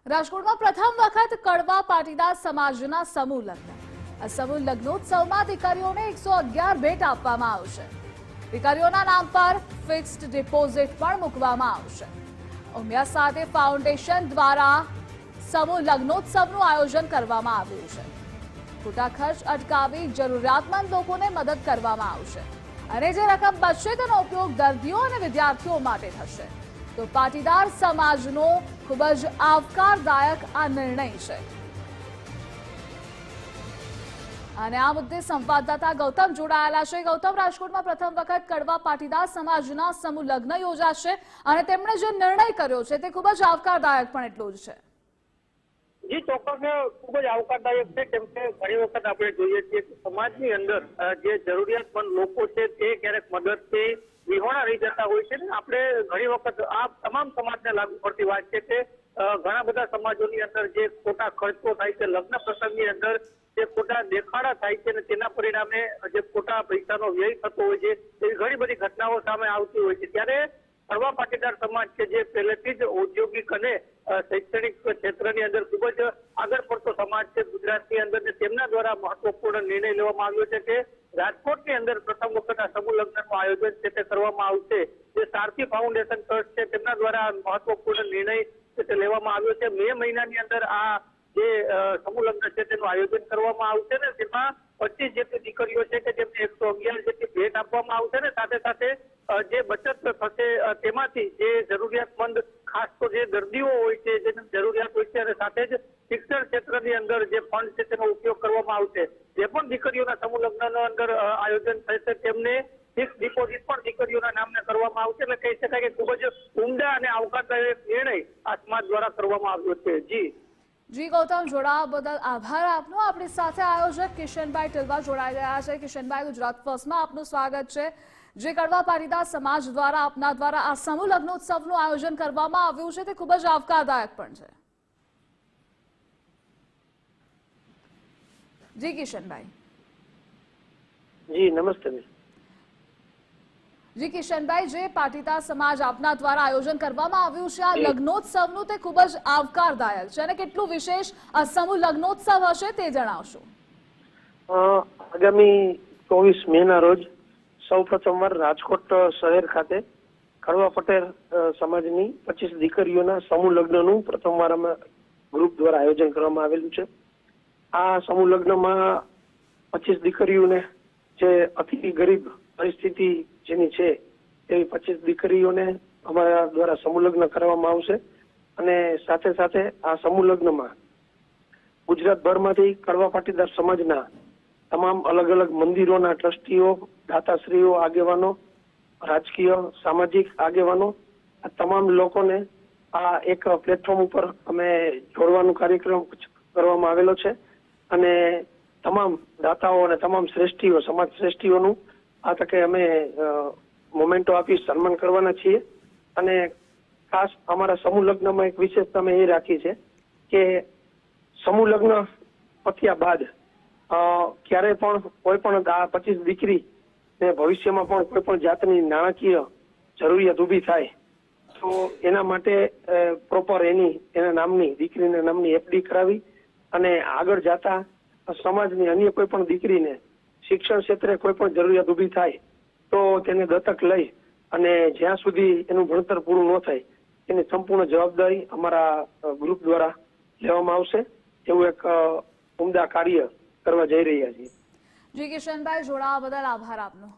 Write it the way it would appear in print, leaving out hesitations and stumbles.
રાજકોટમાં પ્રથમ વખત કડવા પાટીદાર સમાજના સમૂહ લગ્ન. આ સમૂહ લગ્નોત્સવમાં દીકરીઓને 111 ભેટ આપવામાં આવશે. દીકરીઓના નામ પર ફિક્સ્ડ ડિપોઝિટ પણ મૂકવામાં આવશે. ઉમિયા સાથે ફાઉન્ડેશન દ્વારા સમૂહ લગ્નોત્સવનું આયોજન કરવામાં આવ્યું છે. ખોટા ખર્ચ અટકાવી જરૂરિયાતમંદ લોકોને મદદ કરવામાં આવશે અને જે રકમ બચશે તેનો ઉપયોગ દર્દીઓ અને વિદ્યાર્થીઓ માટે થશે. તો પાટીદાર સમાજનો ખૂબ જ આવકારદાયક આ નિર્ણય છે. અને આ મુદ્દે સંવાદદાતા ગૌતમ જોડાયેલા છે. ગૌતમ, રાજકોટમાં પ્રથમ વખત કડવા પાટીદાર સમાજના સમૂહ લગ્ન યોજાશે અને તેમણે જે નિર્ણય કર્યો છે તે ખૂબ જ આવકારદાયક પણ એટલું જ છે. જી ચોક્કસ ખૂબ જ આવકારદાયક છે, કેમ કે ઘણી વખત આપણે જોઈએ છીએ કે સમાજની અંદર જે જરૂરિયાતમંદ લોકો છે તે ક્યારેક મદદથી વિહોણા રહી જતા હોય છે. આપણે ઘણી વખત આ તમામ સમાજને લાગુ પડતી વાત છે કે ઘણા બધા સમાજોની અંદર જે ખોટા ખર્ચો થાય છે, લગ્ન પ્રસંગની અંદર જે ખોટા દેખાડા થાય છે અને તેના પરિણામે જે ખોટા પૈસાનો વ્યય થતો હોય છે એવી ઘણી બધી ઘટનાઓ સામે આવતી હોય છે. ત્યારે કડવા પાટીદાર સમાજ છે જે પહેલેથી જ ઔદ્યોગિક અને શૈક્ષણિક ક્ષેત્રની અંદર ખૂબ જ આગળ પડતો સમાજ છે ગુજરાતની અંદર, તેમના દ્વારા મહત્વપૂર્ણ નિર્ણય લેવામાં આવ્યો છે કે રાજકોટની અંદર પ્રથમ વખત આ સમૂહ લગ્નનું આયોજન છે તે કરવામાં આવશે. જે સારથી ફાઉન્ડેશન ટ્રસ્ટ છે તેમના દ્વારા મહત્વપૂર્ણ નિર્ણય છે તે લેવામાં આવ્યો છે. મે મહિનાની અંદર આ જે સમૂહ લગ્ન છે તેનું આયોજન કરવામાં આવશે ને તેમાં 25 જેટલી દીકરીઓ છે કે જેમને 111 જેટલી ભેટ આપવામાં આવશે ને સાથે સાથે જે બચત થશે તેમાંથી જે જરૂરિયાતમંદ ખાસ તો જે દર્દીઓ હોય છે જેની જરૂરિયાત હોય છે અને સાથે જ શિક્ષણ ક્ષેત્રની અંદર જે ફંડ છે તેનો ઉપયોગ કરવામાં આવશે. જે પણ દીકરીઓના સમૂહ લગ્નનો અંદર આયોજન થશે તેમને ફિક્સ ડિપોઝિટ પણ દીકરીઓના નામને કરવામાં આવશે. એટલે કહી શકાય કે ખૂબ જ ઉમદા અને આવકારદાયક નિર્ણય આ સમાજ દ્વારા કરવામાં આવ્યો છે. જી ગૌતમ, જોડાવા બદલ આભાર આપનો. આપણી સાથે આયોજક કિશનભાઈ ટિલવા જોડાઈ રહ્યા છે. કિશનભાઈ, ગુજરાત ફર્સ્ટમાં આપનું સ્વાગત છે. જે કડવા પાટીદાર સમાજ દ્વારા આપના દ્વારા આ સમૂહ લગ્નોત્સવનું આયોજન કરવામાં આવ્યું છે તે ખૂબ જ આવકારદાયક પણ છે. જી કિશનભાઈ. જી નમસ્તે. જી કિશનભાઈ, જે પાટીદાર સમાજ આપના દ્વારા આયોજન કરવામાં આવ્યું છે આ લગ્નોત્સવનું તે ખૂબ જ આવકારદાયક છે અને કેટલું વિશેષ આ સમૂહ લગ્નોત્સવ હશે તે જણાવશો. આગામી 24 મેના રોજ સૌ પ્રથમવાર રાજકોટ શહેર ખાતે કડવા પટેલ સમાજની 25 દીકરીઓના સમૂહ લગ્નનું પ્રથમવાર અમે ગ્રુપ દ્વારા આયોજન કરવામાં આવેલું છે. આ સમૂહ લગ્નમાં 25 દીકરીઓને જે અતિ ગરીબ પરિસ્થિતિ જેની છે એવી 25 દીકરીઓને અમારા દ્વારા સમૂહ લગ્ન કરવામાં આવશે અને સાથે સાથે આ સમૂહ લગ્નમાં ગુજરાતભરમાંથી કડવા પાટીદાર સમાજના તમામ અલગ અલગ મંદિરોના ટ્રસ્ટીઓ, દાતાશ્રીઓ, આગેવાનો, રાજકીય સામાજિક આગેવાનો, આ તમામ લોકોને આ એક પ્લેટફોર્મ ઉપર અમે જોડવાનો કાર્યક્રમ કરવામાં આવેલો છે અને તમામ દાતાઓ અને તમામ શ્રેષ્ઠીઓ, સમાજ શ્રેષ્ઠીઓનું આ તકે અમે મોમેન્ટો આપી સન્માન કરવાના છીએ. અને ખાસ અમારા સમૂહ લગ્નમાં એક વિશેષતા અમે એ રાખી છે કે સમૂહ લગ્ન પત્યા બાદ ક્યારેય પણ કોઈ પણ 25 દીકરી ને ભવિષ્યમાં પણ કોઈ પણ જાતની નાણાકીય જરૂરિયાત ઊભી થાય તો એના માટે પ્રોપર એના નામની દીકરીના નામની એફડી કરાવી અને આગળ જતા સમાજની અન્ય કોઈ પણ દીકરીને શિક્ષણ ક્ષેત્રે કોઈ પણ જરૂરિયાત ઊભી થાય તો તેને દત્તક લઈ અને જ્યાં સુધી એનું ભણતર પૂરું ન થાય એની સંપૂર્ણ જવાબદારી અમારા ગ્રુપ દ્વારા લેવામાં આવશે. એવું એક ઉમદા કાર્ય કરવા જઈ રહ્યા છીએ. જી કિશનભાઈ, જોડાવા બદલ આભાર આપનો.